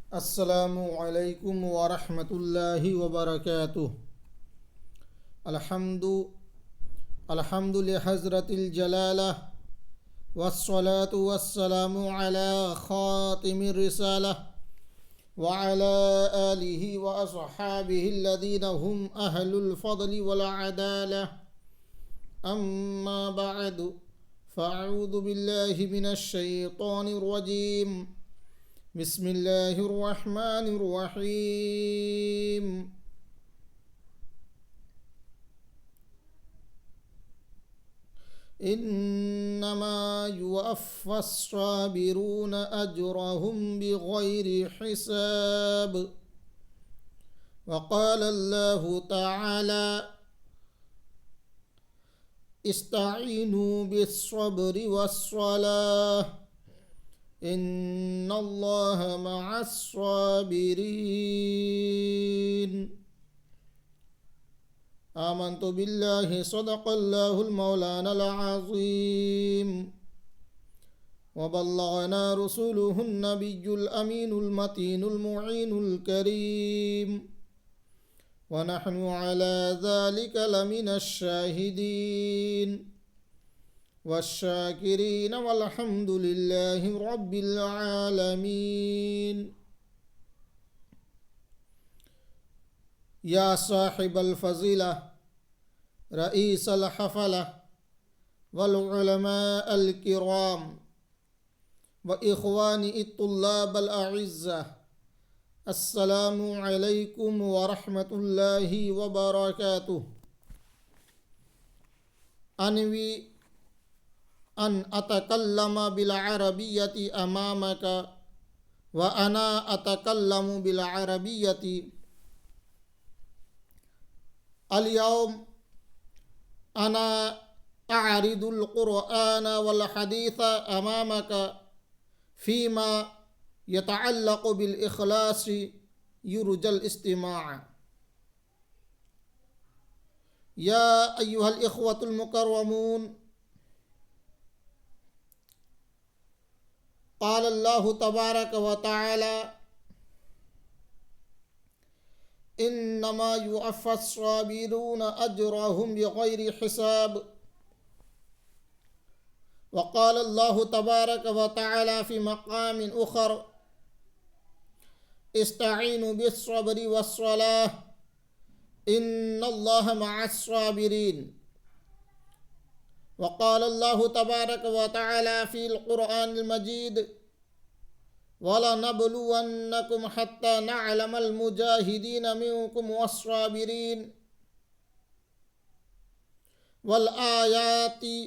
अस्सलामु अलैकुम वरहमतुल्लाहि वबरकातुह। अल्हम्दु अल्हम्दु लिहज़रतिल जलालह वस्सलातु वस्सलामु अला खातिमिर रिसालह व अला आलिहि व अस्हाबिहि अल्लज़ीना हुम अहलुल फ़ज़्लि वल अदालह। अम्मा बअदु फ़अऊज़ु बिल्लाहि मिनश शैतानिर रजीम। बिस्मिल्लाहिर्रहमानिर्रहीम। इन्नमा युवफ़्फ़ास्साबिरून अज्रहुम बिग़ैरि हिसाब। वक़ाल अल्लाहु तआला इस्तईनु बिस्सब्रि वस्सलाह इन्नल्लाह मअस्साबिरीन। आमन्तु बिल्लाहि सदक़ल्लाहुल मौलानाल अज़ीम व बल्लगना रसूलुहुन नबियुल अमीनुल मतीनुल मुईनुल करीम व नहनु अला ज़ालिका लमिनश शाहिदीन वश्शाकिरीन वल्हम्दुलिल्लाहि रब्बिल आलमीन। या साहिबल फ़ज़ीला रईसल हफ़ला वल उलमाअल किराम व इख़वानी तुल्लाबल अइज़्ज़ा, अस्सलामु अलैकुम व रहमतुल्लाहि व बरकातुह। अनवी अन अतकल्लम बिल अरबिय्यति अमामका व अना अतकल्लमु बिल अरबिय्यति। अल-यौम अना अअरिदुल क़ुरआन वल हदीस अमामका फ़ीमा यतअल्लक़ु बिल इख़लासि युरजल इस्तिमा'। या अय्युहल इख़्वतुल मुकर्रमून, क़ाल अल्लाहु तबारक व तआला इन्नमा युवफ़्फ़ास्साबिरून अज्रहुम बिग़ैरि हिसाब। व क़ाल अल्लाहु तबारक व तआला फ़ी मक़ामिन उख़र इस्तईनु बिस्सब्रि वस्सलाह इन्नल्लाह मअस्साबिरीन। व क़ाल अल्लाहु तबारक व तआला फ़ील क़ुरआनिल मजीद वलनब्लुवन्नकुम हत्ता नअलमल मुजाहिदीन मिनकुम वस्साबिरीन वल आयाति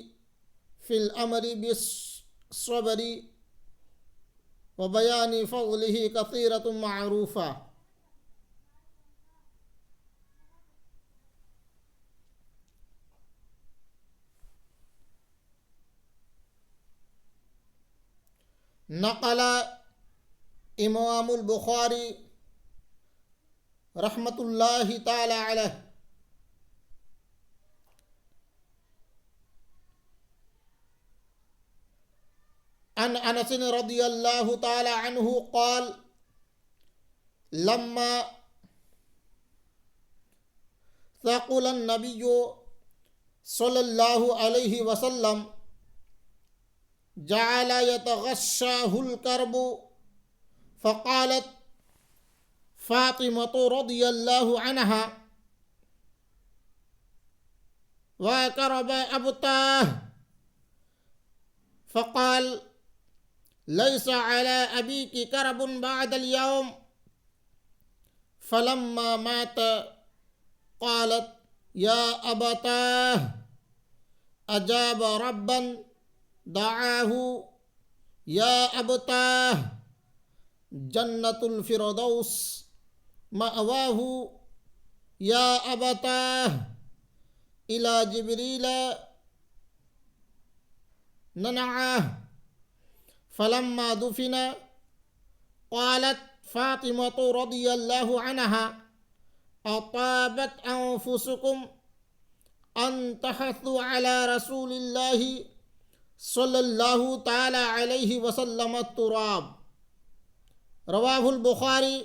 फ़िल अम्रि बिस्सब्रि व बयानि फ़ज़्लिहि कसीरतुम मअरूफ़ा। नक़ला इमामुल बुखारी रहमतुल्लाहि ताला अलैह अन अनस रदियल्लाहु ताला अन्हु क़ाल लम्मा सक़ुलन नबिय्यु सल्लल्लाहु अलैहि वसल्लम जअल यतग़श्शाहुल कर्बु फ़क़ालत फ़ातिमतु रदियल्लाहु अन्हा व करब अबताह फ़क़ाल लैसा अला अबीकी करबुन बअदल यौम। फ़लम्मा मात क़ालत या अबताह अजाब रब्बन दआहु या अबताह जन्नतुल फ़िरदौस मअवाहु या अबताह इला जिब्रील ननअह। फ़लम्मा दुफ़िना क़ालत फ़ातिमतु रदियल्लाहु अन्हा अताबत अन्फुसुकुम अन तहस्सु अला रसूलिल्लाहि सल्लल्लाहु ताला अलैहि वसल्लम तुराब। रवाहुल बुखारी।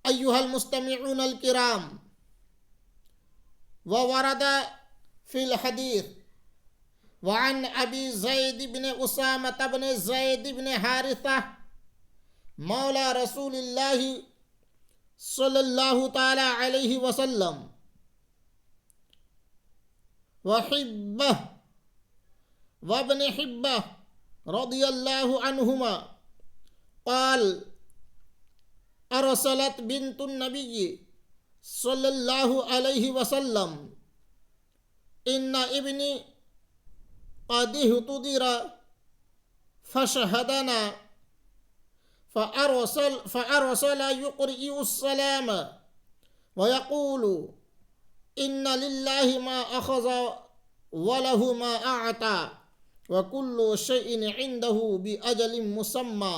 अय्युहल मुस्तमिऊन अल किराम, व वरदा फिल हदीस वअन अबी ज़ैद बिन उसामा बिन ज़ैद बिन हारिसा मौला रसूलिल्लाह सल्लल्लाहु ताला अलैहि वसल्लम व हिब्बह व इब्न हिब्बह रदियल्लाहु अन्हुमा क़ाल अरसलत बिन्तुन नबी सल्लल्लाहु अलैहि वसल्लम इन्ना इब्नी क़द इह्तुदिरा फशहदना फ़अरसल युक़रिउ अस्सलाम व यक़ूलु इन्ना लिल्लाहि मा अख़ज़ व लहु मा अअता व कुल्लु शैइन इंदहु बि अजलिन मुसम्मा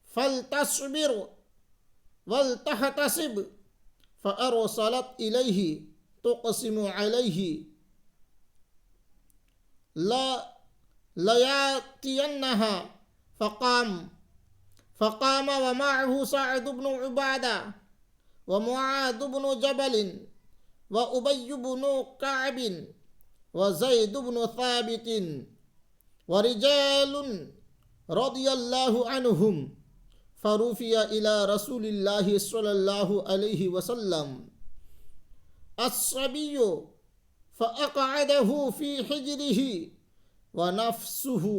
फल्तस्बिर वल्तहतसिब फ़अरसलत इलैहि तुक़सिमु अलैहि लयातियन्नहा फ़क़ाम व मअहु सअद बिन उबादा व मुआद बिन जबल व उबय बिन कअब व ज़ैद बिन थाबित व रिजालुन रदियल्लाहु अन्हुम फ़रुफ़िया इला रसूलिल्लाहि सल्लल्लाहु अलैहि वसल्लम अस्सबिय्यु फ़अक़अदहु फ़ी हिज्रिही व नफ़्सुहु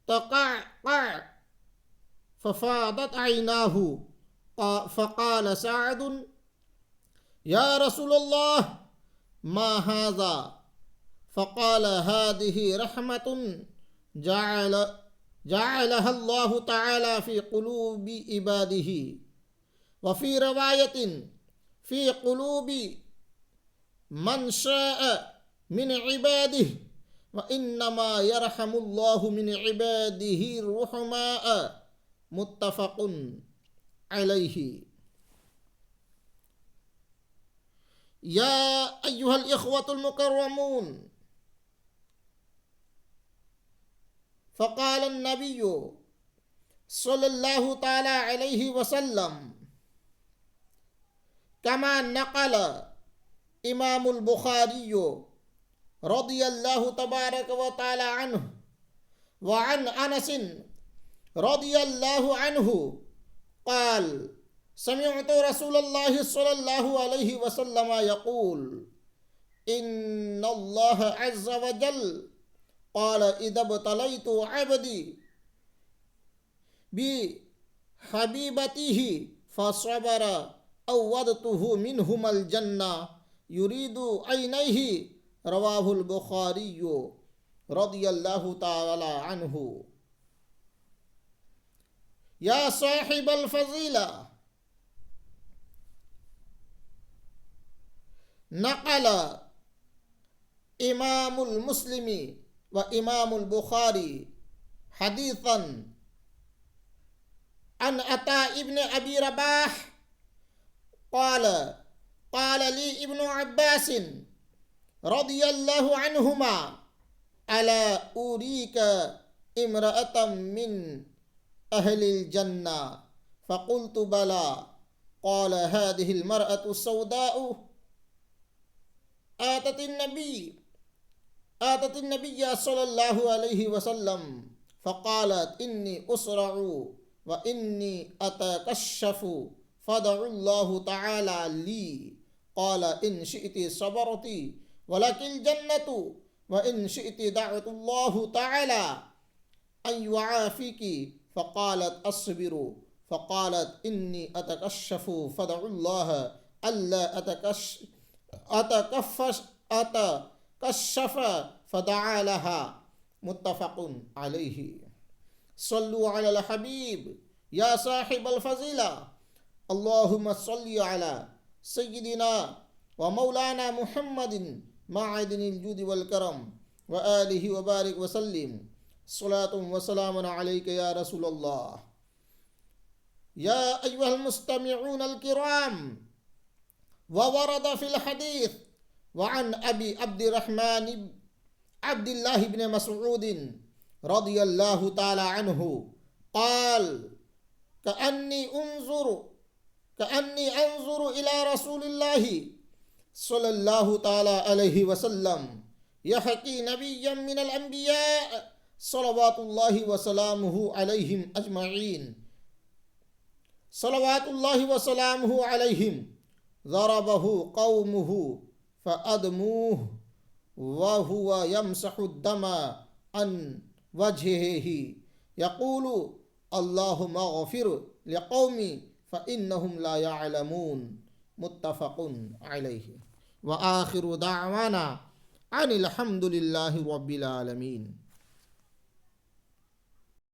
तक़अक़अ फ़फ़ादत ऐनाहु फ़क़ाल सअद या रसूलल्लाह मा हाज़ा फ़क़ाल हाज़िही रहमतुन जअलहा अल्लाहु तआला फ़ी क़ुलूबि इबादिही व फ़ी रवायतिन फ़ी क़ुलूबि मन शाअ मिन इबादिही व इन्नमा यरहमुल्लाहु मिन इबादिही रुहमाअ मुत्तफ़क़ुन अलैहि। या अय्युहल इख़्वतुल मुकर्रमून, फ़क़ाल अन्नबिय्यु सल्लल्लाहु तआला अलैहि वसल्लम कमा नक़ल इमामुल बुखारी रदियल्लाहु तबारक व तआला अन्हु व अन अनस रदियल्लाहु अन्हु क़ाल समिअतु रसूलल्लाहि सल्लल्लाहु अलैहि वसल्लम यक़ूल इन्नल्लाह अज़्ज़ व जल क़ाल इज़ा इब्तलैतु अब्दी बि हबीबतिही फ़सबर अव्वदतुहु मिन्हुमल जन्ना युरीदु ऐनैहि रवाहुल बुखारी रदियल्लाहु ताला अन्हु। या साहिबल फ़ज़ीला, नक़ल इमामुल मुस्लिमी व इमामुल बुखारी हदीसन अन अता इब्न अबी रबाह क़ाल क़ाल ली इब्नु अब्बास रदियल्लाहु अन्हुमा अला उरीका इम्रअतम मिन अहलिल जन्ना फ़क़ुल्तु बला क़ाल हादिहिल मरअतु सौदाउ आततिन नबिय्य सल्लल्लाहु अलैहि वसल्लम फ़क़ालत इन्नी उसरअु व इन्नी अतकश्शफु फ़दउल्लाहु तआला ली क़ाल इन शिअति सबरति वलकिल जन्नतु व इन शिअति दअतुल्लाहु तआला अन युआफ़िकी फ़क़ालत अस्बिरु फ़क़ालत इन्नी अतकश्शफु फ़दउल्लाह अल्ला अतकश्शफ फ़दअ लहा मुत्तफ़क़ुन अलैहि। सल्लु अलल हबीब या साहिबल फ़ज़ीला अल्लाहुम्मा सल्लि अला सय्यिदिना व मौलाना मुहम्मदिन मअदिनिल जुद वल करम व आलिहि व बारिक व सल्लिम सलातुम व सलामुन अलैका या रसूलल्लाह। या अय्युहल मुस्तमिऊन अल किराम व वरद फिल हदीस वअन अबी अब्दिल्लाह इब्न मसऊद रदियल्लाहु ताला अन्हु क़ाल कअन्नी अंजुरु इला रसूलिल्लाहि सल्लल्लाहु ताला अलैहि वसल्लम यहकी नबिय्यम मिनल अंबिया सलवातुल्लाहि व सलामुहु अलैहिम अजमईन सलवातुल्लाहि व सलामुहु अलैहिम ज़रबहु कौमुहु फ़अदमुहु व हुवा यमसहु दमा अन वजहिही यक़ूलु अल्लाहुम्मा ग़फिर लिक़ौमी फ़इन्नहुम ला यअलमून मुत्तफ़क़ुन अलैहि व आखिरु दाअवाना अनिल हम्दुलिल्लाहि रब्बिल आलमीन।